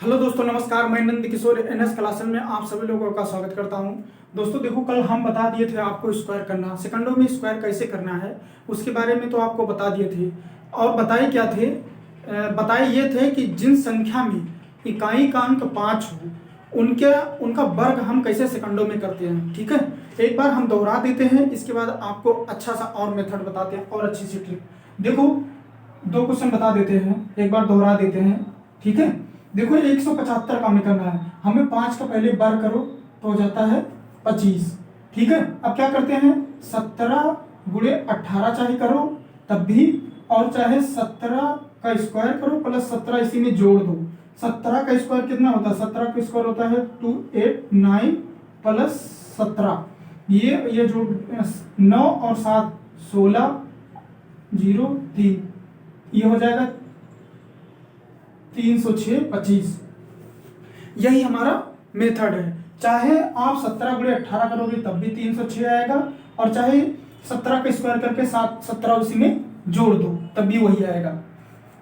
Hello दोस्तों, नमस्कार। मैं नंद किशोर एनएस क्लासन में आप सभी लोगों का स्वागत करता हूं। दोस्तों देखो, कल हम बता दिए थे आपको स्क्वायर करना, सेकंडों में स्क्वायर कैसे करना है उसके बारे में तो आपको बता दिए थे। और बताए क्या थे? बताए ये थे कि जिन संख्या में इकाई का अंक 5 हो उनका वर्ग हम कैसे सेकंडों में करते हैं। ठीक है, एक बार हम दोहरा देते हैं, इसके बाद आपको अच्छा सा और मेथड बताते हैं और अच्छी सी ट्रिक। देखो, दो क्वेश्चन बता देते हैं, एक बार दोहरा देते हैं। ठीक है, देखो 175 का हमें करना है। हमें 5 का पहले बार करो तो हो जाता है 25। ठीक है, अब क्या करते हैं, 17 गुणे 18 चाहे करो तब भी, और चाहे 17 का स्क्वायर करो प्लस 17 इसी में जोड़ दो। 17 का स्क्वायर कितना होता है? 17 का स्क्वायर होता है 289 प्लस 17, ये जो 9 और 7 16 0 3, ये हो जाएगा 306 25। यही हमारा मेथड है। चाहे आप 17 गुणे 18 करोगे तब भी 306 आएगा, और चाहे 17 का स्क्वायर करके 17 उसी में जोड़ दो तब भी वही आएगा।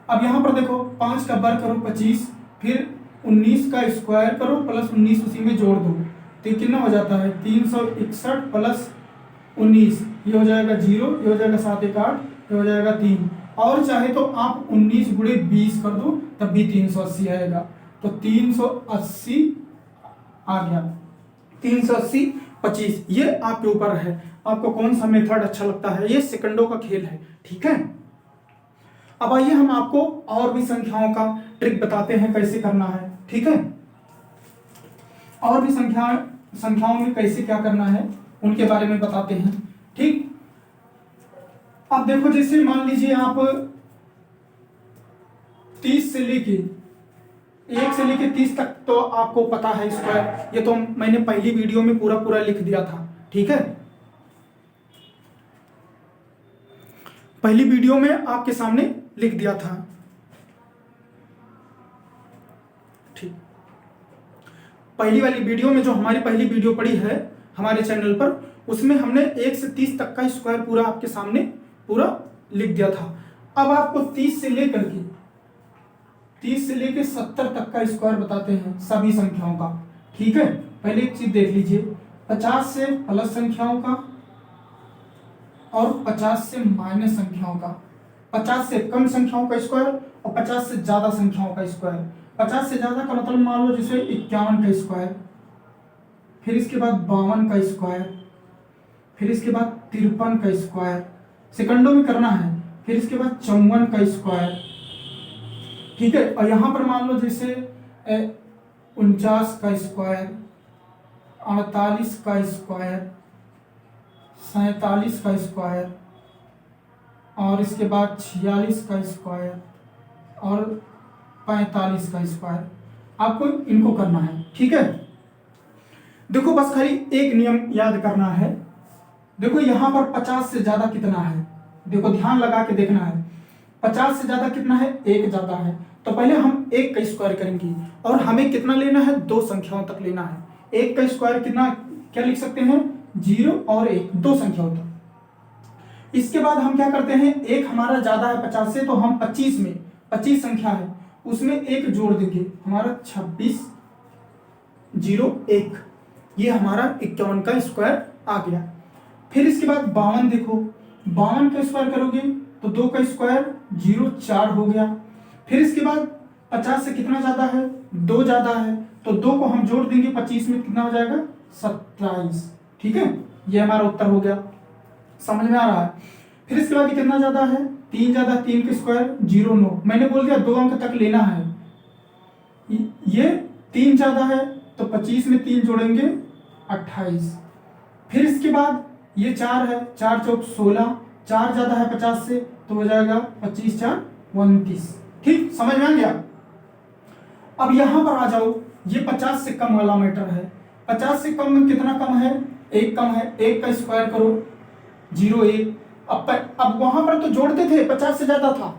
अब यहां पर देखो, 5 का वर्ग करो 25, फिर 19 का स्क्वायर करो प्लस 19 उसी में जोड़ दो, तो ये कितना हो जाता है? 361 प्लस 19, ये हो जाएगा 0, ये हो जाएगा 7 1 8, ये हो जाएगा 3। और चाहे तो आप 19 गुणे 20 कर दो तब भी 380 आएगा। तो 380 आ गया, 380 25। ये आपके ऊपर है, आपको कौन सा मेथड अच्छा लगता है। ये सेकंडों का खेल है। ठीक है, अब आइए हम आपको और भी संख्याओं का ट्रिक बताते हैं कैसे करना है। ठीक है, और भी संख्याओं में कैसे क्या करना है उनके बारे में बताते हैं। ठीक, अब देखो, जैसे मान लीजिए आप 30 से लेके 1 से लेके 30 तक तो आपको पता है स्क्वायर, ये तो मैंने पहली वीडियो में पूरा लिख दिया था। ठीक है, पहली वीडियो में आपके सामने लिख दिया था। ठीक, पहली वाली वीडियो में, जो हमारी पहली वीडियो पड़ी है हमारे चैनल पर, उसमें हमने 1 से 30 तक का स्क्वायर पूरा आपके सामने पूरा लिख दिया था। अब आपको 30 से लेकर 70 तक का स्क्वायर बताते हैं सभी संख्याओं का। ठीक है, पहले एक चीज देख लीजिए, 50 से प्लस संख्याओं का और 50 से माइनस संख्याओं का। 50 से कम संख्याओं का स्क्वायर और 50 से ज्यादा संख्याओं का स्क्वायर। 50 से ज्यादा का मतलब मान लो जैसे 51 का स्क्वायर, फिर इसके बाद 52 का स्क्वायर, फिर इसके बाद 53 का स्क्वायर, सेकंडों में करना है, फिर इसके बाद 54 का स्क्वायर। ठीक है, और यहां पर मान लो जैसे 49 का स्क्वायर, 48 का स्क्वायर, 47 का स्क्वायर, और इसके बाद 46 का स्क्वायर और 45 का स्क्वायर। आपको इनको करना है। ठीक है, देखो बस खाली एक नियम याद करना है। देखो यहां पर 50 से ज्यादा कितना है, देखो ध्यान लगा के देखना है। 50 से ज्यादा कितना है? 1 ज्यादा है, तो पहले हम 1 का स्क्वायर करेंगे, और हमें कितना लेना है? 2 संख्याओं तक लेना है। 1 का स्क्वायर कितना, क्या लिख सकते हैं? 0 और 1, 2 संख्याओं तक। इसके बाद हम क्या करते हैं, 1 हमारा ज्यादा है 50 से, तो हम 25 में, 25 संख्या है उसमें 1 जोड़ देंगे, हमारा 26 0 1, ये हमारा 51 का स्क्वायर आ गया। फिर इसके बाद 52, देखो 52 का स्क्वायर करोगे तो 2 का स्क्वायर 0 4 हो गया। फिर इसके बाद 50 से कितना ज्यादा है? 2 ज्यादा है, तो 2 को हम जोड़ देंगे 25 में, कितना हो जाएगा? 27। ठीक है, ये हमारा उत्तर हो गया। समझ में आ रहा है? फिर इसके बाद कितना ज्यादा है? 3 ज्यादा, 3 का स्क्वायर 0 9, मैंने बोल दिया 2 अंक तक लेना है। ये 3 ज्यादा है, तो 25 में 3 जोड़ेंगे 28। फिर इसके बाद ये 4 है, 4 चौक 16, 4 ज्यादा है 50 से, तो हो जाएगा 25 4 29। ठीक, समझ में आ गया? अब यहां पर आ जाओ, ये 50 से कम वाला मैटर है। 50 से कम में कितना कम है? 1 कम है, 1 का स्क्वायर करो 0 1। अब वहां पर तो जोड़ते थे, 50 से ज्यादा था,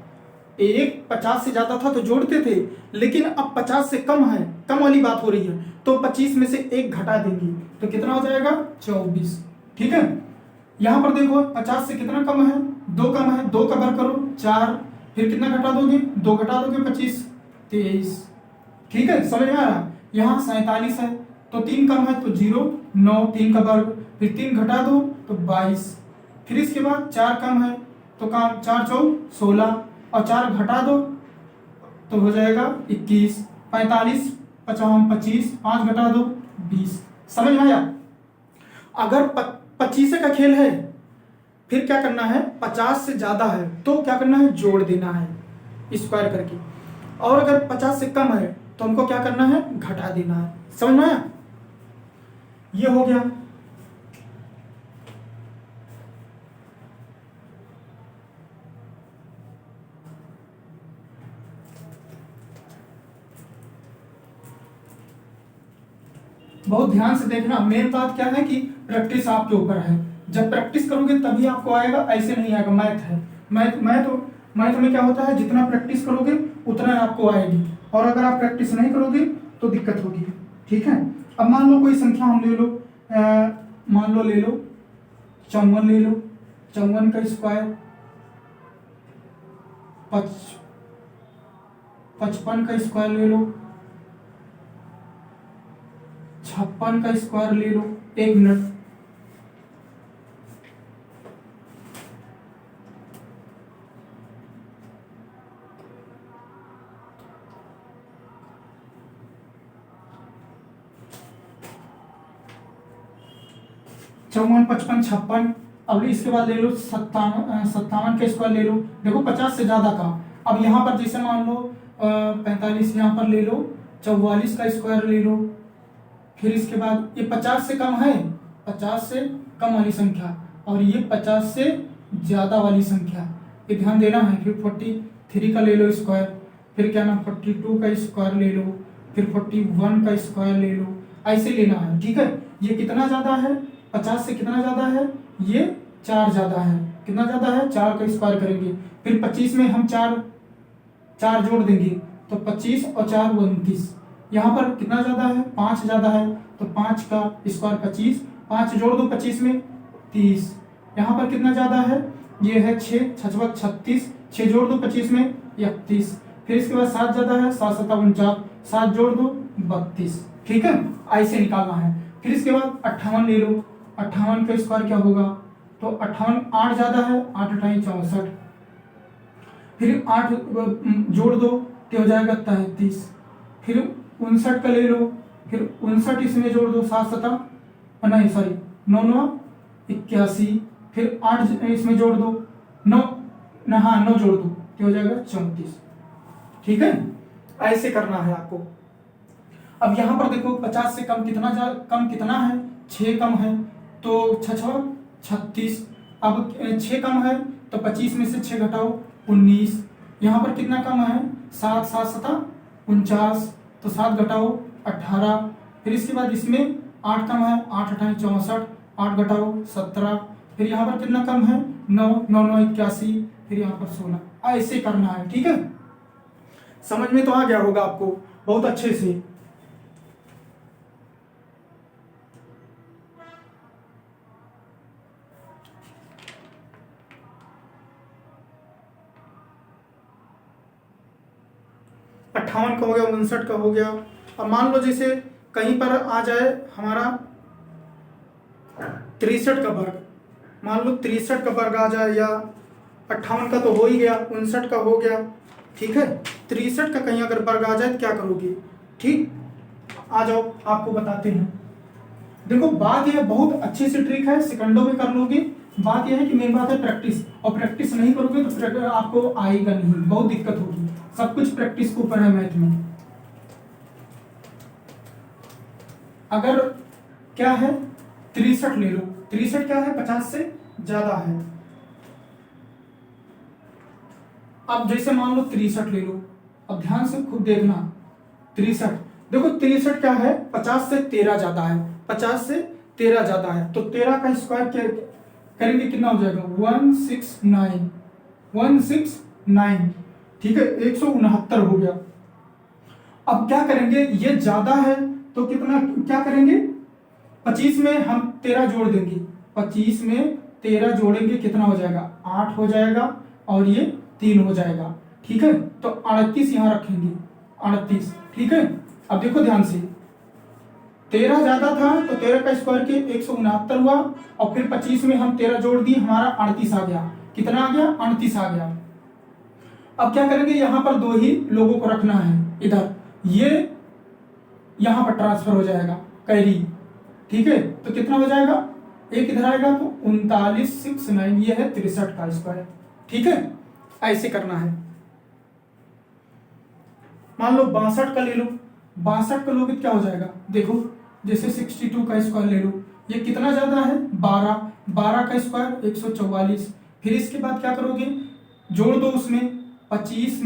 1 50 से ज्यादा था तो जोड़ते थे, लेकिन अब 50 से कम है, कम वाली बात हो रही है, तो 25 में से 1 घटा देंगे, तो कितना हो जाएगा? 24। ठीक है, यहां पर देखो 50 से कितना कम है? 2 कम है, 2 का वर्ग करो 4, फिर कितना घटा दोगे? 2 घटा दोगे 25 23। ठीक है, समझ में आ रहा है। यहाँ 47 है तो 3 कम है तो 0, 9, 3 का वर्ग, फिर 3 घटा दो तो 22, फिर इसके बाद 4 कम है तो काम 4 चौक 16 और 4 घटा दो तो हो जाएगा 21, 45, 55, 25, 5 घटा दो 20। समझ में आया। अगर 25 का खेल है फिर क्या करना है, 50 से ज्यादा है तो क्या करना है, जोड़ देना है स्क्वायर करके, और अगर 50 से कम है तो हमको क्या करना है, घटा देना है। समझ में आया, ये हो गया। बहुत ध्यान से देखना, मेन बात क्या है कि प्रैक्टिस आपके ऊपर है। जब प्रैक्टिस करोगे तभी आपको आएगा, ऐसे नहीं आएगा। मैथ है, मैथ में क्या होता है, जितना प्रैक्टिस करोगे उतना आपको आएगी, और अगर आप प्रैक्टिस नहीं करोगे तो दिक्कत होगी। ठीक है, अब मान लो कोई संख्या हम ले लो, मान लो ले लो 54 ले लो, 54 का स्क्वायर 55 का स्क्वायर ले लो, 56 का स्क्वायर ले लो। एक मिनट, चौवन, 55, 56। अब इसके बाद ले लो 57 का स्क्वायर ले लो। देखो 50 से ज्यादा का। अब यहाँ पर जैसे मान लो 45 यहाँ पर ले लो, 44 का स्क्वायर ले लो। फिर इसके बाद ये 50 से कम है, 50 से कम वाली संख्या, और ये 50 से ज्यादा वाली संख्या, ये ध्यान देना है। फिर 43 का ले लो स्क्वायर, फिर क्या नाम 42 का स्क्वायर ले लो, फिर 41 का स्क्वायर ले लो, ऐसे लेना है। ठीक है, ये कितना ज्यादा है, 50 से कितना ज्यादा है, ये 4 ज्यादा है। कितना ज्यादा है, 4 का स्क्वायर करेंगे। फिर 25 में हम 4 जोड़ देंगे तो 25 और 4 29। यहाँ पर कितना ज्यादा है, 5 ज्यादा है, तो 5 का स्क्वायर 25, 5 जोड़ दो 25 में 30। यहाँ पर कितना ज्यादा है, ये है 6, 6 36, 6 जोड़ दो 25 में 31। फिर इसके बाद 7 ज्यादा है, 7 7 49, 7 जोड़ दो 32। ठीक है, ऐसे निकालना है। फिर इसके बाद 58 ले लो, 58 का स्क्वायर क्या होगा, तो 58, 8 ज्यादा है, 8 8 64, फिर 8 जोड़ दो तो हो जाएगा 33। फिर 59 का ले लो, फिर 59 इसमें जोड़ दो, 7 7 नहीं सॉरी 9 9 81, फिर 8 इसमें जोड़ दो, 9 जोड़ दो तो हो जाएगा 34। ठीक है, ऐसे करना है आपको। अब यहाँ पर देखो 50 से कम कितना है, 6 कम है तो 6 36। अब 6 कम है तो 25 में से 6 घटाओ 19। यहाँ पर कितना कम है, 7 7 7 49, तो 7 घटाओ 18। फिर इसके बाद इसमें 8 कम है, 8 8 64, 8 घटाओ 17। फिर यहाँ पर कितना कम है, 9 9 9 81, फिर यहाँ पर 16। ऐसे करना है। ठीक है, समझ में तो आ गया होगा आपको बहुत अच्छे से। अट्ठावन का हो गया, 59 का हो गया। अब मान लो जैसे कहीं पर आ जाए हमारा 63 का वर्ग, मान लो 63 का वर्ग आ जाए, या 58 का तो हो ही गया, 59 का हो गया। ठीक है, 63 का कहीं अगर वर्ग आ जाए तो क्या करोगे। ठीक, आ जाओ आपको बताते हैं। देखो बात यह बहुत अच्छी सी ट्रिक है, सेकंडों में कर लोगे। बात यह है कि मेन बात है प्रैक्टिस, और प्रैक्टिस नहीं करोगे तो आपको आएगा नहीं, बहुत दिक्कत होगी। सब कुछ प्रैक्टिस के ऊपर है मैथ में। अगर क्या है 63 ले लो, 63 क्या है, 50 से ज्यादा है। अब जैसे मान लो 63 ले लो, अब ध्यान से खुद देखना 63, देखो 63 क्या है, 50 से 13 ज्यादा है, 50 से 13 ज्यादा है, तो 13 का स्क्वायर क्या करेंगे, कितना हो जाएगा 169, 169। ठीक है, 169 हो गया। अब क्या करेंगे, ये ज्यादा है तो कितना क्या करेंगे, 25 में हम 13 जोड़ देंगे, 25 में 13 जोड़ेंगे कितना हो जाएगा, 8 हो जाएगा, और ये 3 हो जाएगा। ठीक है, तो 38 यहाँ रखेंगे, 38। ठीक है, अब देखो ध्यान से, 13 ज्यादा था तो 13 का स्क्वायर के 169 हुआ, और फिर 25 में हम 13 जोड़ दिए, हमारा 38 आ गया। कितना आ गया? 38 आ गया। अब क्या करेंगे, यहां पर दो ही लोगों को रखना है, इधर ये यहां पर ट्रांसफर हो जाएगा कैरी, ठीक है। तो कितना हो जाएगा, एक इधर आएगा तो 3969, ये है 63 का स्क्वायर, ठीक है। ऐसे करना है। मान लो 62 का ले लो, 62 का लोगे क्या हो जाएगा, देखो जैसे 62 का स्क्वायर ले लो, ये कितना ज्यादा है 12, 12 का स्क्वायर 144। फिर इसके बाद क्या करोगे, जोड़ दो उसमें 25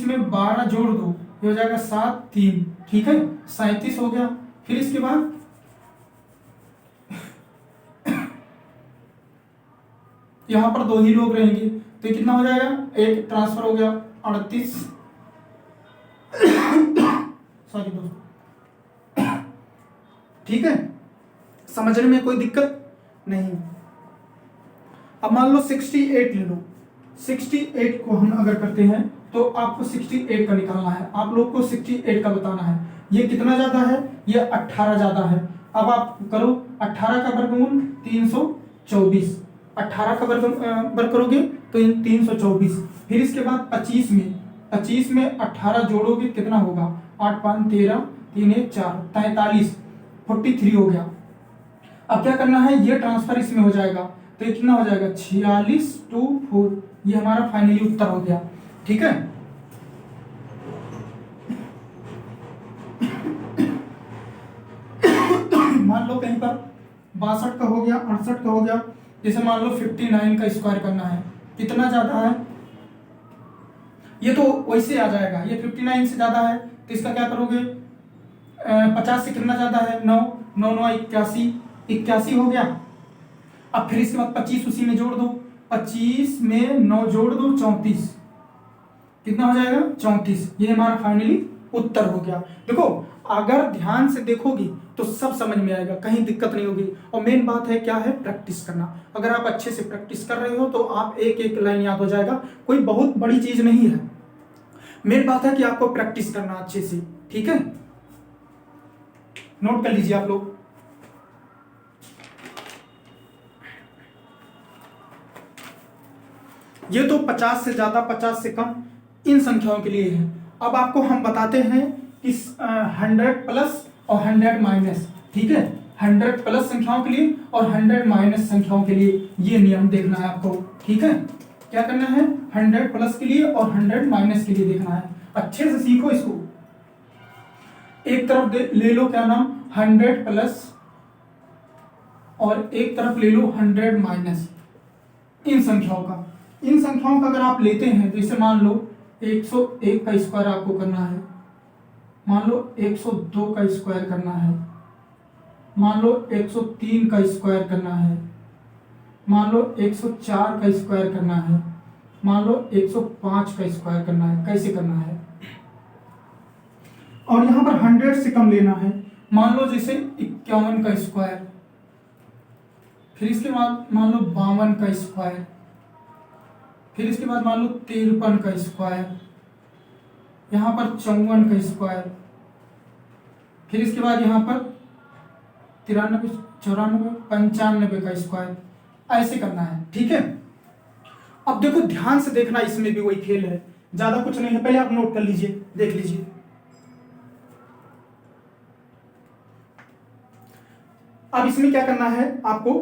में 12 जोड़ दो, ये हो जाएगा 7 3, ठीक है, 37 हो गया। फिर इसके बाद यहां पर दो ही लोग रहेंगे तो कितना हो जाएगा, एक ट्रांसफर हो गया 38, सॉरी दोस्तों, ठीक है, समझने में कोई दिक्कत नहीं। अब मान लो 68 ले लो, 68 को हम अगर करते हैं तो आपको 68 का निकालना है, आप लोग को 68 का बताना है। ये कितना ज्यादा है, ये 18 ज्यादा है। अब आप करो 18 का वर्गमूल 324, 18 का वर्ग करोगे तो 324। फिर इसके बाद 25 में 18 जोड़ोगे कितना होगा, 8 5 13, 3 1 4, 43, 43 हो गया। अब क्या करना है, ये ट्रांसफर इसमें हो जाएगा तो ये कितना हो जाएगा 46 2 4, ये हमारा फाइनली उत्तर हो गया, ठीक है। मान लो कहीं पर 62 का हो गया, 68 का हो गया, जैसे मान लो 59 का स्क्वायर करना है, कितना ज्यादा है, ये तो वैसे आ जाएगा, ये 59 से ज्यादा है तो इसका क्या करोगे, 50 से कितना ज्यादा है, 9 9 9 81, 81 हो गया। अब फिर इसके बाद 25 उसी में जोड़ दो, 25 में 9 जोड़ दो 34, कितना हो जाएगा 34, ये हमारा फाइनली उत्तर हो गया। देखो अगर ध्यान से देखोगी तो सब समझ में आएगा, कहीं दिक्कत नहीं होगी। और मेन बात है क्या है, प्रैक्टिस करना। अगर आप अच्छे से प्रैक्टिस कर रहे हो तो आप एक एक लाइन याद हो जाएगा, कोई बहुत बड़ी चीज नहीं है। मेन बात है कि आपको प्रैक्टिस करना अच्छे से, ठीक है। नोट कर लीजिए आप लोग। ये तो 50 से ज्यादा 50 से कम इन संख्याओं के लिए है। अब आपको हम बताते हैं कि 100 प्लस और 100 माइनस, ठीक है, 100 प्लस संख्याओं के लिए और 100 माइनस संख्याओं के लिए ये नियम देखना है आपको, ठीक है। क्या करना है, 100 प्लस के लिए और 100 माइनस के लिए देखना है, अच्छे से सीखो इसको। एक तरफ ले लो क्या नाम 100 प्लस और एक तरफ ले लो 100 माइनस। इन संख्याओं का अगर आप लेते हैं तो इसे मान लो 101 का स्क्वायर आपको करना है, मान लो 102 का स्क्वायर करना है, मान लो 103 का स्क्वायर करना है, मान लो 104 का स्क्वायर करना है, मान लो 105 का स्क्वायर करना है। कैसे करना है, और यहां पर 100 से कम लेना है, मान लो जैसे 51 का स्क्वायर, फिर इसके बाद मान लो 52 का स्क्वायर, फिर इसके बाद मान लो 53 का स्क्वायर, यहां पर 54 का स्क्वायर, फिर इसके बाद यहां पर 93 94 95 का स्क्वायर। ऐसे करना है, ठीक है। अब देखो ध्यान से देखना, इसमें भी वही खेल है, ज्यादा कुछ नहीं है, पहले आप नोट कर लीजिए, देख लीजिए। अब इसमें क्या करना है आपको,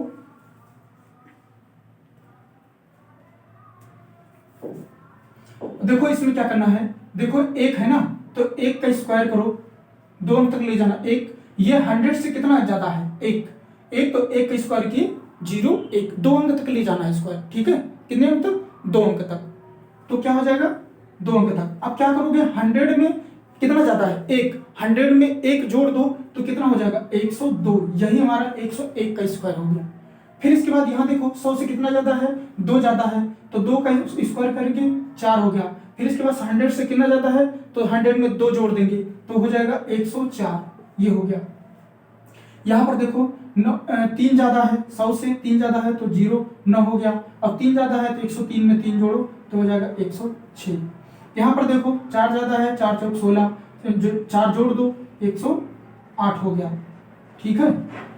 देखो इसमें क्या करना है, देखो एक है ना तो एक का स्क्वायर करो, 2 अंक तक ले जाना। एक ये 100 से कितना ज्यादा है, एक तो एक का स्क्वायर की 0 1, 2 अंक तक ले जाना है स्क्वायर, ठीक है। कितने अंक तक, 2 अंक तक, तो क्या हो जाएगा 2 अंक तक। अब क्या करोगे, 100 में कितना ज्यादा है, 1, 100 में 1 जोड़ दो तो कितना हो जाएगा 102, यही हमारा 101 का स्क्वायर हो गया। फिर इसके बाद यहाँ देखो 100 से कितना ज्यादा है, 2 ज्यादा है, तो 2 का स्क्वायर करेंगे 4 हो गया। फिर इसके बाद 100 से कितना ज्यादा है, तो 100 में 2 जोड़ देंगे तो हो जाएगा 104, ये हो गया। यहाँ पर देखो 3 ज्यादा है, 100 से 3 ज्यादा है तो 0 9 हो गया। अब 3 ज्यादा है तो 103 में 3 जोड़ो तो हो जाएगा 106। यहाँ पर देखो 4 ज़्यादा है, 4 चौक 16, जो 4 जोड़ दो 108 हो गया। ठीक है,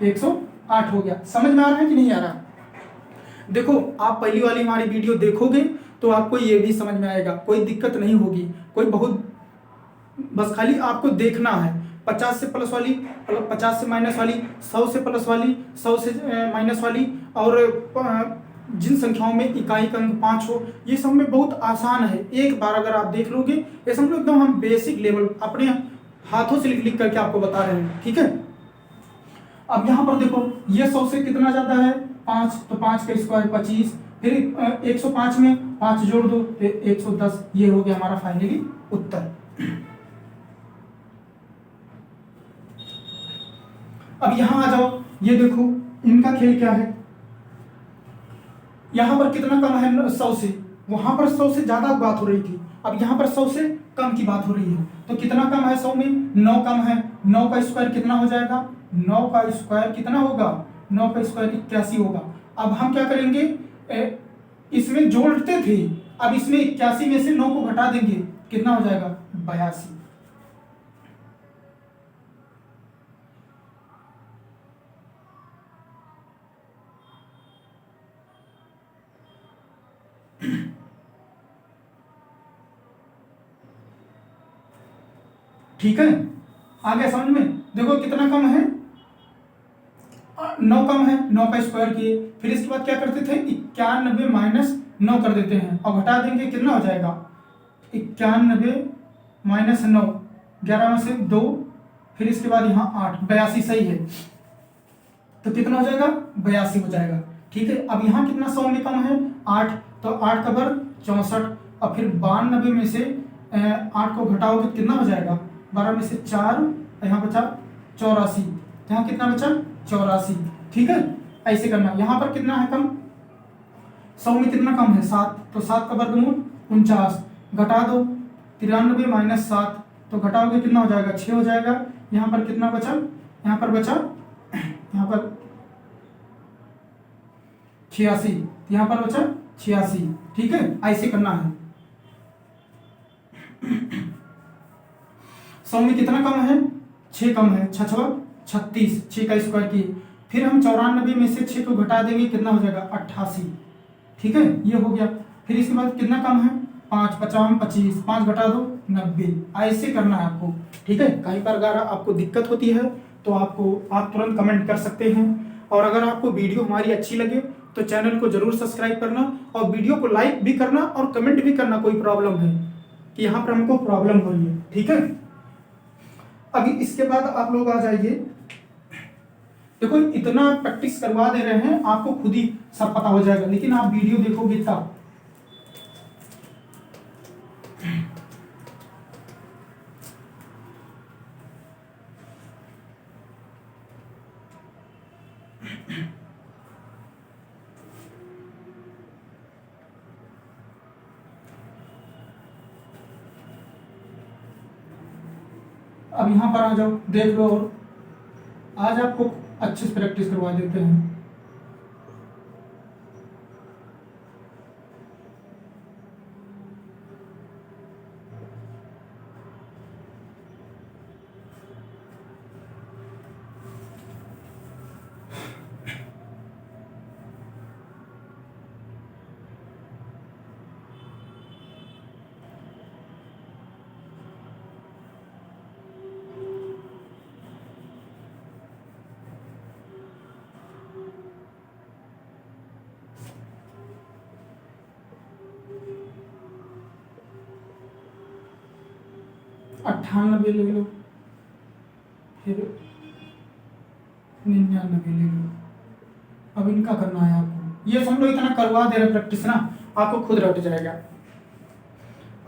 108 हो गया। समझ में आ रहा है कि नहीं आ रहा? देखो आप पहली वाली हमारी वीडियो देखोगे तो आपको ये भी समझ में आएगा, कोई दिक्कत नहीं होगी, कोई बहुत, बस खाली आपको देखना है। 50 से प्लस वाली, 50 से माइनस वाली, 100 से प्लस वाली, 100 से माइनस वाली, और जिन संख्याओं में इकाई का अंक 5 हो, ये सब में बहुत आसान है। एक बार अगर आप देख लोगे, ये समझ लो एकदम हम बेसिक लेवल अपने हाथों से लिख लिख करके आपको बता रहे हैं। ठीक है, अब यहाँ पर देखो ये 100 से कितना ज्यादा है 5, तो 5 का स्क्वायर 25, फिर 105 में 5 जोड़ दो तो 110। ये हो गया हमारा फाइनली उत्तर। अब यहां आ जाओ, ये देखो इनका खेल क्या है। यहां पर कितना कम है 100 से, वहां पर 100 से ज्यादा बात हो रही थी, अब यहां पर 100 से कम की बात हो रही है। तो कितना कम है 100 में? 9 कम है। 9 का स्क्वायर कितना हो जाएगा? 9 का स्क्वायर कितना होगा? 9 का स्क्वायर 81 होगा। अब हम क्या करेंगे, इसमें जोड़ते थे, अब इसमें 81 में से 9 को घटा देंगे, कितना हो जाएगा? 82। ठीक है, आ गया समझ में? देखो कितना कम है, 9 कम है, 9 का स्क्वायर किए, फिर इसके बाद क्या करते थे 91 माइनस 9 कर देते हैं और घटा देंगे, कितना हो जाएगा? 91 माइनस 9, 11 में से 2, फिर इसके बाद यहाँ 8, 82 सही है। तो कितना हो जाएगा? 82 हो जाएगा। ठीक है, अब यहाँ कितना 100 में कम है? 8, तो 8 का वर्ग 64, और फिर 92 में से 8 को घटाओगे कितना हो जाएगा? 12 में से 4, यहाँ बचा 84, यहाँ कितना बचा? 84। ठीक है, ऐसे करना। यहाँ पर कितना है कम? 100 में कितना कम है? 7, तो 7 का वर्गमूल 49, घटा दो 93 माइनस 7, तो घटाओगे कितना हो जाएगा? 6 हो जाएगा। यहाँ पर कितना बचा? यहाँ पर बचा, यहाँ पर 86, यहाँ पर बचा 86। ठीक है, ऐसे करना है। 100 में कितना कम है? 6 कम है, 6 36, 6 का स्क्वायर किए, फिर हम 94 में से 6 को घटा देंगे, कितना हो जाएगा? 88। ठीक है, ये हो गया। फिर इसके बाद कितना कम है? 5, 55, 25, 5 घटा दो 90। ऐसे करना है आपको। ठीक है, कहीं पर अगर आपको दिक्कत होती है तो आप तुरंत कमेंट कर सकते हैं, और अगर आपको वीडियो हमारी अच्छी लगे तो चैनल को जरूर सब्सक्राइब करना, और वीडियो को लाइक भी करना और कमेंट भी करना कोई प्रॉब्लम है कि यहाँ पर हमको प्रॉब्लम हो रही है। ठीक है, अभी इसके बाद आप लोग आ जाइए। देखो इतना प्रैक्टिस करवा दे रहे हैं, आपको खुद ही सब पता हो जाएगा, लेकिन आप वीडियो देखोगे तब। अब यहाँ पर आ जाओ, देख लो, और आज आपको अच्छे से प्रैक्टिस करवा देते हैं। अट्ठानबे ले लो, फिर 99 ले लो। अब इनका करना है आपको, ये समझ लो इतना करवा दे रहे प्रैक्टिस ना, आपको खुद रट जाएगा।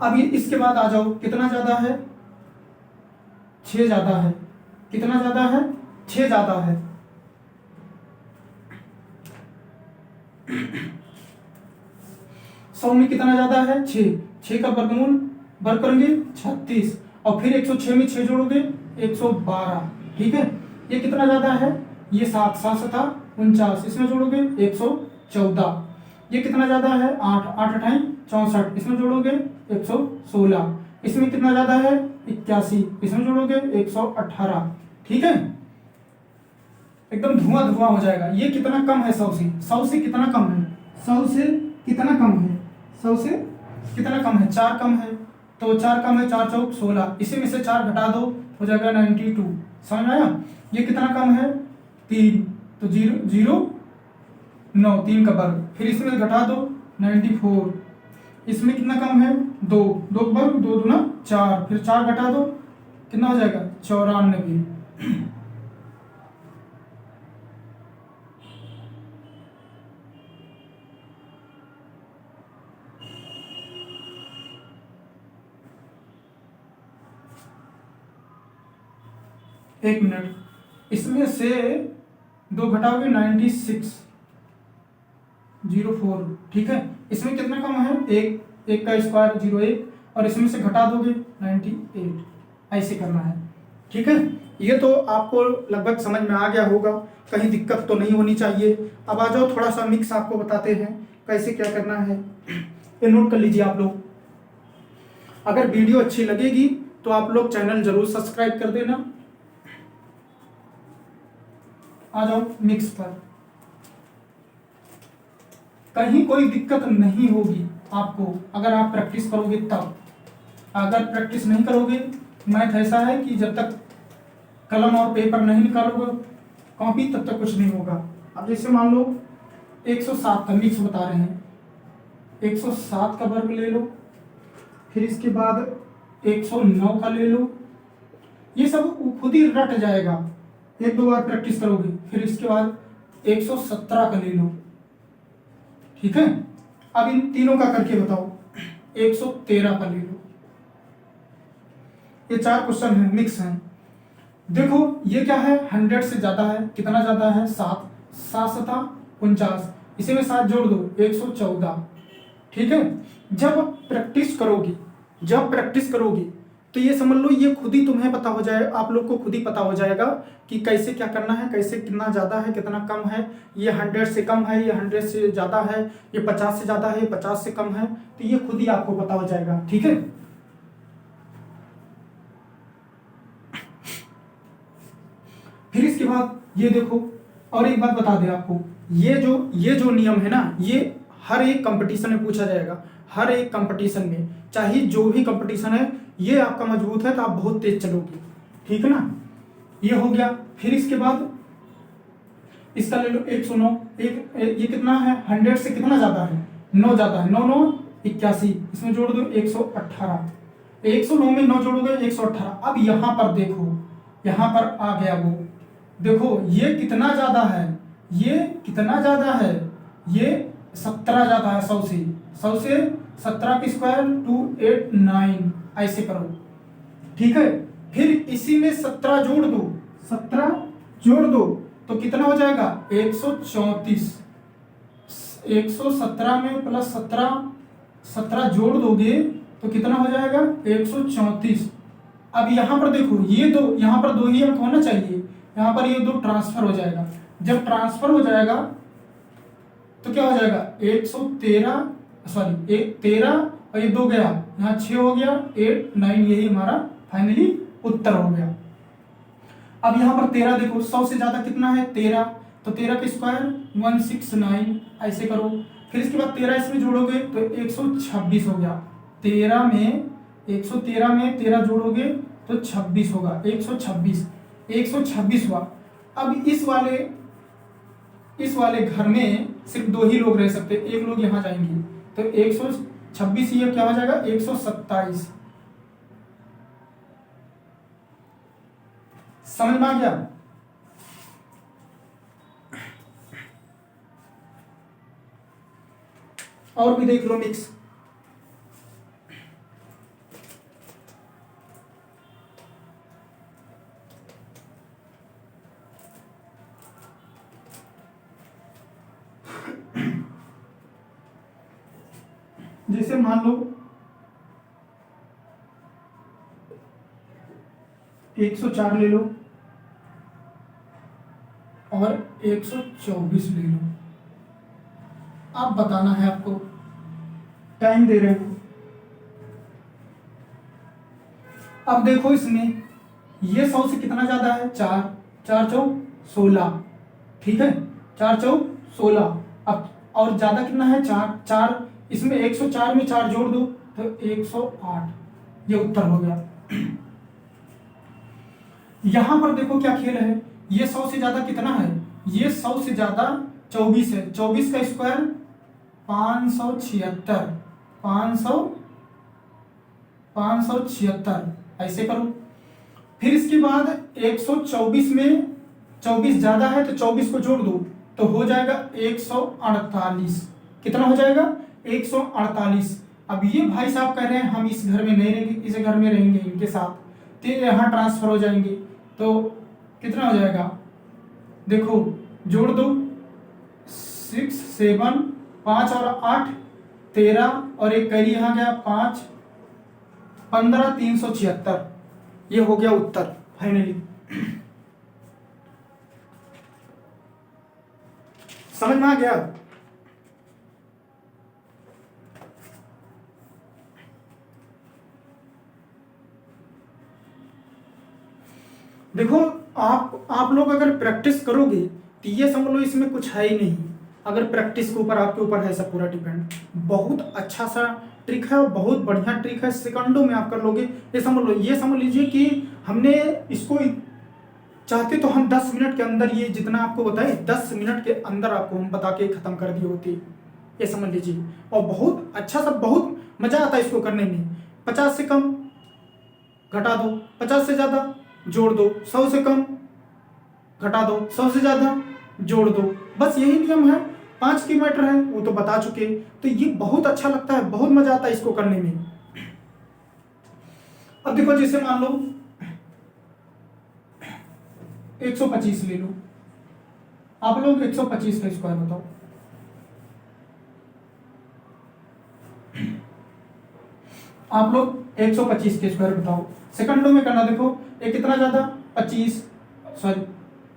अब ये इसके बाद आ जाओ, कितना ज्यादा है? 6 ज्यादा है। कितना ज्यादा है? 6 ज्यादा है। सौ में कितना ज्यादा है? 6, 6 का वर्गमूल वर्ग करेंगे 36, और फिर 106 में 6 जोड़ोगे 112। ठीक है, ये कितना ज्यादा है? ये 7, 7 सता 49, इसमें जोड़ोगे 114। ये कितना ज्यादा है? 8, 8 अठाई 64, इसमें जोड़ोगे 116। इसमें कितना ज़्यादा है 81, इसमें जोड़ोगे 118। ठीक है, एकदम धुआं धुआं हो जाएगा। ये कितना कम है 100 से, 100 से कितना कम है, 100 से कितना कम है, 100 से कितना कम है, 4 कम है। तो 4 कम है, 4 चौक 16, इसी में से 4 घटा दो हो जाएगा 92। समझ में आया? ये कितना कम है 3, तो 0 0 9, 3 का वर्ग, फिर इसमें घटा दो 94। इसमें कितना कम है 2, 2 का वर्ग 2 दूना 4, फिर 4 घटा दो कितना हो जाएगा 94। एक मिनट, इसमें से 2 घटाओगे 96 04। ठीक है, इसमें कितना कम है 1, 1 का स्क्वायर 01, और इसमें से घटा दोगे 98। ऐसे करना है। ठीक है, ये तो आपको लगभग समझ में आ गया होगा, कहीं दिक्कत तो नहीं होनी चाहिए। अब आ जाओ थोड़ा सा मिक्स आपको बताते हैं कैसे क्या करना है। ये नोट कर लीजिए आप लोग। अगर वीडियो अच्छी लगेगी तो आप लोग चैनल जरूर सब्सक्राइब कर देना। आ जाओ मिक्स पर, कहीं कोई दिक्कत नहीं होगी आपको अगर आप प्रैक्टिस करोगे तब। अगर प्रैक्टिस नहीं करोगे, मैथ ऐसा है कि जब तक कलम और पेपर नहीं निकालोगे कॉपी तब तक कुछ नहीं होगा। अब जैसे मान लो 107 का मिक्स बता रहे हैं, 107 का वर्ग ले लो, फिर इसके बाद 109 का ले लो। ये सब खुद ही रट जाएगा, 1-2 बार प्रैक्टिस करोगे। फिर इसके बाद 117 का ले लो। ठीक है, अब इन तीनों का करके बताओ। 113 का ले लो। ये 4 क्वेश्चन है, मिक्स है। देखो ये क्या है, 100 से ज्यादा है, कितना ज्यादा है 7, 7 7 49, इसी में 7 जोड़ दो 114। ठीक है, जब प्रैक्टिस करोगी तो ये समझ लो ये खुद ही तुम्हें पता हो जाए, आप लोग को खुद ही पता हो जाएगा कि कैसे क्या करना है, कैसे कितना ज़्यादा है कितना कम है। ये 100 से कम है, ये 100 से ज़्यादा है, ये 50 से ज़्यादा है, ये 50 से कम है, तो ये खुद ही आपको पता हो जाएगा। ठीक है, फिर इसके बाद ये देखो, और एक बात बता दें आपको, ये जो नियम है ना, ये हर एक कंपटीशन में पूछा जाएगा। हर एक कंपटीशन में, चाहे जो भी कंपटीशन है, ये आपका मजबूत है तो आप बहुत तेज चलोगे। ठीक है ना, ये हो गया। फिर इसके बाद इसका ले लो 109। ये कितना है, 100 से कितना ज्यादा है, 9 ज्यादा है, 9 9 81, इसमें जोड़ दो 118। 109 में 9 जोड़ोगे 118। अब यहाँ पर देखो, यहाँ पर आ गया वो, देखो ये कितना ज्यादा है, ये कितना ज्यादा है, ये 17 ज्यादा है 100 से। 100 से 17 की स्क्वायर 289, ऐसे करो। ठीक है, फिर इसी में 17 जोड़ दो, 17 जोड़ दो तो कितना हो जाएगा 134। 117 में प्लस 17 जोड़ दोगे तो कितना हो जाएगा 134। अब यहाँ पर देखो, ये दो, यहाँ पर 2 ही अंक होना चाहिए, यहाँ पर ये 2 ट्रांसफर हो जाएगा। जब ट्रांसफर हो जाएगा तो क्या हो जाएगा 113, सॉरी 13, और ये 2 गया, यहाँ 6 हो गया, 8 9, यही हमारा फाइनली उत्तर हो गया। अब यहाँ पर 13 देखो, 100 से ज्यादा कितना है 13, तो 13 का स्क्वायर 169, ऐसे करो। फिर इसके बाद 13 इसमें जोड़ोगे तो 126 हो गया। 13 में 13 जोड़ोगे तो 26 होगा, 126 हुआ। अब इस वाले घर में सिर्फ 2 ही लोग रह सकते, एक लोग यहाँ जाएंगे, तो 126 ये क्या हो जाएगा 127। समझ में आ गया? और भी देख लो मिक्स। जैसे मान लो 104 ले लो और 124 ले लो। आप बताना है, आपको टाइम दे रहे हो। अब देखो इसमें ये 100 से कितना ज्यादा है, 4, 4 चौक 16, ठीक है, 4 चौक 16। अब और ज्यादा कितना है, 4, 4 इसमें 104 में 4 जोड़ दो तो 108, ये उत्तर हो गया। यहां पर देखो क्या खेल है, ये 100 से ज्यादा कितना है, ये 100 से ज्यादा 24 है, 24 का स्क्वायर 576, 576 ऐसे करो। फिर इसके बाद 124 में 24 ज्यादा है तो 24 को जोड़ दो तो हो जाएगा 148, कितना हो जाएगा 148। अब ये भाई साहब कह रहे हैं हम इस घर में नहीं रहेंगे, इस घर में रहेंगे इनके साथ, तो यहाँ ट्रांसफर हो जाएंगे, तो कितना हो जाएगा, देखो जोड़ दो 6 7 5 और 8 13 और एक कैरी यहाँ गया 5 15 376, ये हो गया उत्तर फाइनली। समझ में आ गया। देखो आप लोग अगर प्रैक्टिस करोगे तो ये समझ लो इसमें कुछ है ही नहीं, अगर प्रैक्टिस के ऊपर आपके ऊपर है सब पूरा डिपेंड। बहुत अच्छा सा ट्रिक है और बहुत बढ़िया ट्रिक है, सेकंडों में आप कर लोगे। ये समझ लो, ये समझ लीजिए कि हमने इसको चाहते तो हम 10 मिनट के अंदर ये जितना आपको बताए 10 मिनट के अंदर आपको हम बता के खत्म कर दिए होती, ये समझ लीजिए। और बहुत अच्छा सा, बहुत मजा आता है इसको करने में। 50 से कम घटा दो, 50 से ज्यादा जोड़ दो, 100 से कम घटा दो, 100 से ज्यादा जोड़ दो, बस यही नियम है। 5 की मैटर है वो तो बता चुके। तो ये बहुत अच्छा लगता है, बहुत मजा आता है इसको करने में। अब देखो जैसे मान लो 125 ले लो, आप लोग 125 का स्क्वायर बताओ। आप लोग 125 के स्क्वायर बताओ, सेकंडों में करना। देखो ये कितना ज्यादा 25, सॉरी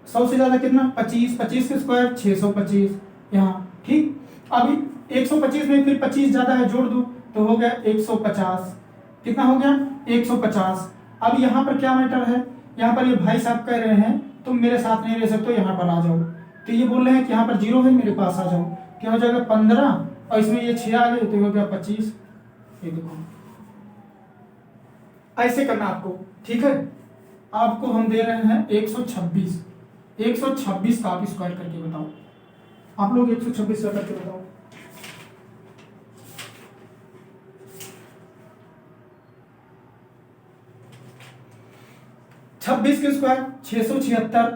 100 से ज्यादा कितना 25, 25 के स्क्वायर 625 यहाँ, ठीक। अभी 125 में फिर 25 ज्यादा है, जोड़ दो तो हो गया 150, कितना हो गया 150। अब यहाँ पर क्या मैटर है, यहाँ पर ये भाई साहब कह रहे हैं तुम मेरे साथ नहीं रह सकते, यहाँ पर आ जाओ। तो ये बोल रहे हैं कि यहाँ पर 0 है, मेरे पास आ जाओ। क्या हो जाएगा 15 और इसमें ये 6 आ गए तो हो गया 25। ये देखो ऐसे करना आपको, ठीक है। आपको हम दे रहे हैं 126, 126 का आप स्क्वायर करके बताओ। आप लोग 126 का करके बताओ। छब्बीस के स्क्वायर 676,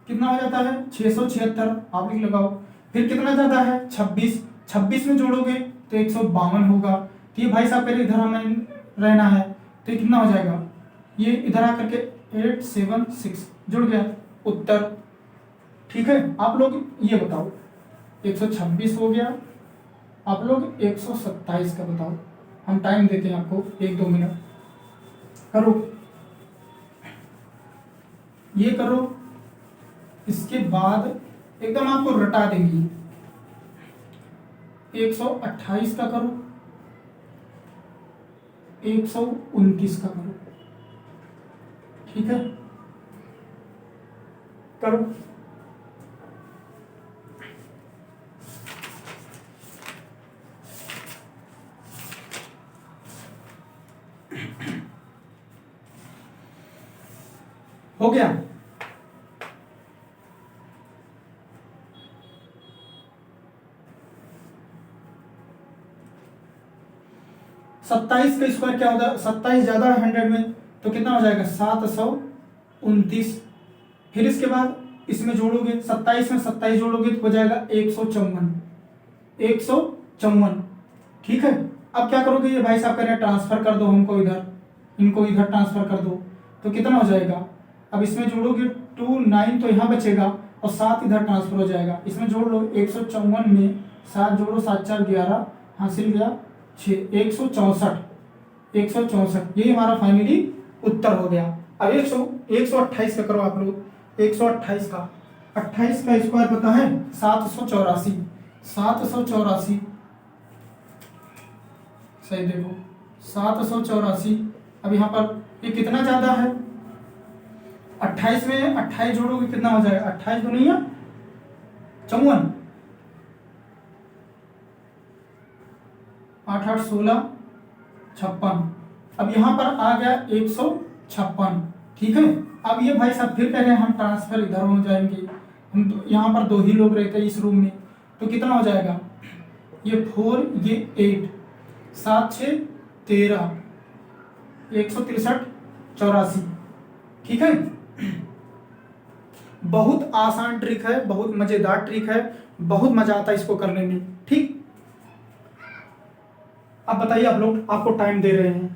कितना हो जाता है 676, आप लिख लगाओ। फिर कितना जाता है 26, 26 में जोड़ोगे तो 152 होगा। तो ये भाई साहब पहले इधर हमें रहना है तो कितना हो जाएगा, ये इधर आकर के 876 जुड़ गया, उत्तर, ठीक है। आप लोग ये बताओ 126 हो गया, आप लोग 127 का बताओ। हम टाइम देते हैं आपको 1-2 मिनट, करो ये करो। इसके बाद एकदम आपको रटा देंगी। 128 का करो, 129 का करो, ठीक है, करो। हो गया। सत्ताईस का स्क्वायर क्या होता है, 27 ज्यादा है 100 में तो कितना हो जाएगा 729। फिर इसके बाद इसमें जोड़ोगे 27 में 27 जोड़ोगे तो हो जाएगा 154, 154, ठीक है। अब क्या करोगे, ये भाई साहब कह रहे हैं ट्रांसफर कर दो हमको इधर, इनको इधर ट्रांसफर कर दो तो कितना हो जाएगा। अब इसमें जोड़ोगे 29 तो यहाँ बचेगा और 7 इधर ट्रांसफर हो जाएगा। इसमें जोड़ लो 154 में 7 जोड़ो, 7 4 11, हासिल गया 6, 164, 164, यही हमारा फाइनली उत्तर हो गया। अब 128 का करो आप लोग, 128 का, 28 का स्क्वायर पता है 784, 784, सही देखो 784। अब यहाँ पर ये कितना ज्यादा है, 28 में 28 जोड़ोगे कितना हो जाएगा, 28 दुनिया 54, 8 8 16 56। अब यहां पर आ गया 156। ठीक है, अब ये भाई साहब फिर कह रहे हैं हम ट्रांसफर इधर हो जाएंगे, हम तो यहाँ पर 2 ही लोग रहते हैं इस रूम में, तो कितना हो जाएगा, ये 4 ये 8, 7 6 13, 163 84। ठीक है, बहुत आसान ट्रिक है, बहुत मजेदार ट्रिक है, बहुत मजा आता है इसको करने में। ठीक, अब बताइए आप लोग, आपको टाइम दे रहे हैं,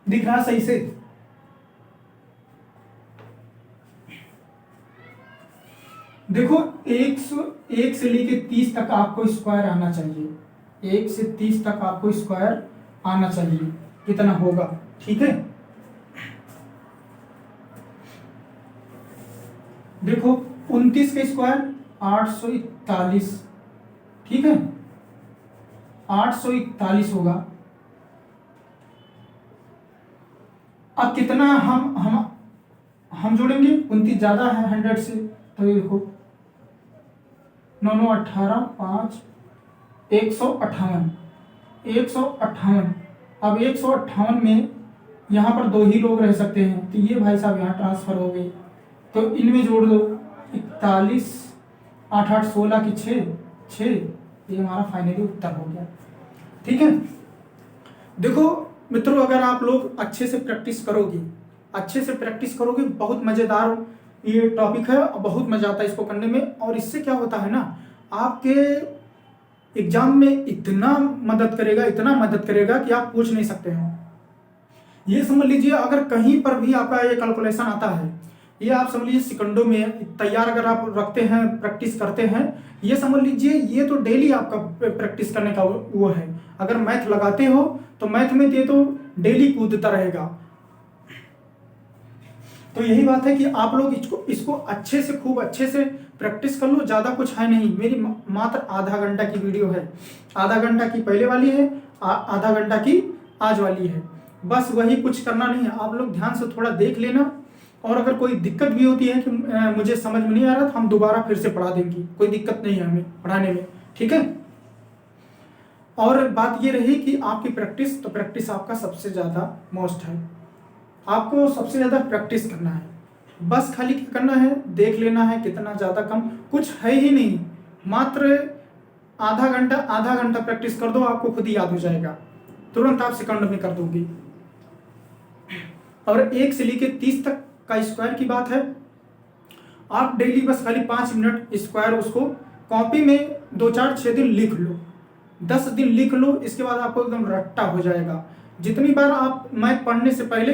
दिख रहा सही से? देखो 1 से लेके 30 तक आपको स्क्वायर आना चाहिए, 1 से 30 तक आपको स्क्वायर आना चाहिए, कितना होगा? ठीक है, देखो 29 का स्क्वायर 841, ठीक है, 841 होगा। अब कितना हम जोड़ेंगे, 29 ज्यादा है 100 से, तो ये देखो 9 9 18 5 158, 158। अब 158 में यहाँ पर 2 ही लोग रह सकते हैं, तो ये भाई साहब यहाँ ट्रांसफर हो गए, तो इनमें जोड़ दो 41, 8 8 16 की 6, ये हमारा फाइनली उत्तर हो गया। ठीक है, देखो मित्रों, अगर आप लोग अच्छे से प्रैक्टिस करोगे, बहुत मजेदार ये टॉपिक है, बहुत मजा आता है इसको करने में। और इससे क्या होता है ना, आपके एग्जाम में इतना मदद करेगा कि आप पूछ नहीं सकते हैं। ये समझ लीजिए, अगर कहीं पर भी आपका ये कैलकुलेशन आता है, ये आप समझ लीजिए सेकंडों में तैयार अगर आप रखते हैं, प्रैक्टिस करते हैं, ये समझ लीजिए ये तो डेली आपका प्रैक्टिस करने का वो है। अगर मैथ लगाते हो तो मैथ में ये तो डेली कूदता रहेगा। तो यही बात है कि आप लोग इसको अच्छे से, खूब अच्छे से प्रैक्टिस कर लो। ज़्यादा कुछ है नहीं, मेरी मात्र आधा घंटा की वीडियो है, आधा घंटा की पहले वाली है, आधा घंटा की आज वाली है, बस वही, कुछ करना नहीं है। आप लोग ध्यान से थोड़ा देख लेना, और अगर कोई दिक्कत भी होती है कि मुझे समझ में नहीं आ रहा, तो हम दोबारा फिर से पढ़ा देंगे, कोई दिक्कत नहीं है हमें पढ़ाने में। ठीक है, और बात ये रही कि आपकी प्रैक्टिस, तो प्रैक्टिस आपका सबसे ज़्यादा मोस्ट है, आपको सबसे ज़्यादा प्रैक्टिस करना है। बस खाली क्या करना है, देख लेना है, कितना ज़्यादा कम कुछ है ही नहीं, मात्र आधा घंटा प्रैक्टिस कर दो, आपको खुद ही याद हो जाएगा, तुरंत आप सेकंड में कर दोगे। और 1 से लेके 30 तक का स्क्वायर की बात है, आप डेली बस खाली 5 मिनट स्क्वायर उसको कॉपी में 2 4 6 दिन लिख लो, 10 दिन लिख लो, इसके बाद आपको एकदम रट्टा हो जाएगा। जितनी बार आप मैथ पढ़ने से पहले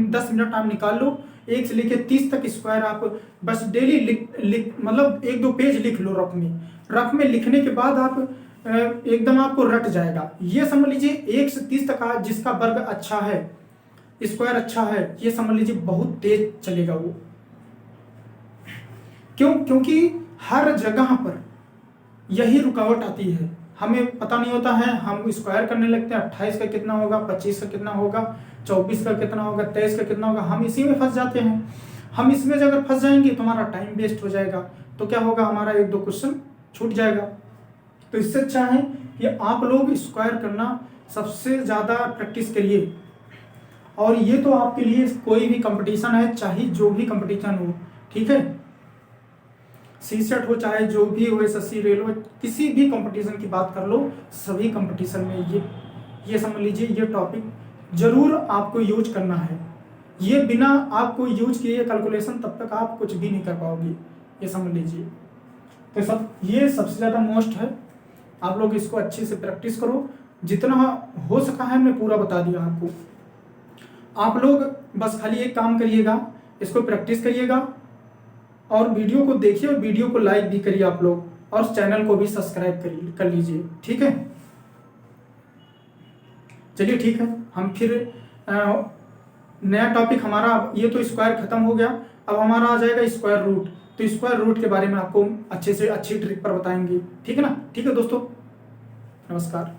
10 मिनट आप निकाल लो, 1 से लेके 30 तक स्क्वायर आप बस डेली लिख मतलब 1-2 पेज लिख लो रफ में लिखने के बाद आप एकदम आपको रट जाएगा। ये समझ लीजिए 1 से 30 तक जिसका वर्ग अच्छा है, स्क्वायर अच्छा है, ये समझ लीजिए बहुत तेज चलेगा वो। क्योंकि हर जगह पर यही रुकावट आती है, हमें पता नहीं होता है, हम स्क्वायर करने लगते हैं, 28 का कितना होगा, 25 का कितना होगा, 24 का कितना होगा, 23 का कितना होगा, हम इसी में फंस जाते हैं। हम इसमें अगर फंस जाएंगे तो हमारा टाइम वेस्ट हो जाएगा, तो क्या होगा, हमारा 1-2 क्वेश्चन छूट जाएगा। तो इससे अच्छा है कि आप लोग स्क्वायर करना सबसे ज़्यादा प्रैक्टिस करिए। और ये तो आपके लिए कोई भी कंपटीशन है, चाहे जो भी कंपटीशन हो, ठीक है, सीसेट हो चाहे जो भी हो, एसएससी रेलवे, किसी भी कंपटीशन की बात कर लो, सभी कंपटीशन में ये समझ लीजिए ये टॉपिक जरूर आपको यूज करना है। ये बिना आपको यूज किए कैलकुलेशन तब तक आप कुछ भी नहीं कर पाओगे, ये समझ लीजिए। तो ये सबसे ज़्यादा मोस्ट है, आप लोग इसको अच्छे से प्रैक्टिस करो, जितना हो सका है मैं पूरा बता दिया आपको। आप लोग बस खाली एक काम करिएगा, इसको प्रैक्टिस करिएगा, और वीडियो को देखिए, और वीडियो को लाइक भी करिए आप लोग, और चैनल को भी सब्सक्राइब कर लीजिए। ठीक है, चलिए ठीक है, हम फिर नया टॉपिक हमारा, ये तो स्क्वायर खत्म हो गया, अब हमारा आ जाएगा स्क्वायर रूट। तो स्क्वायर रूट के बारे में आपको अच्छे से अच्छी ट्रिक पर बताएंगे, ठीक है ना। ठीक है दोस्तों, नमस्कार।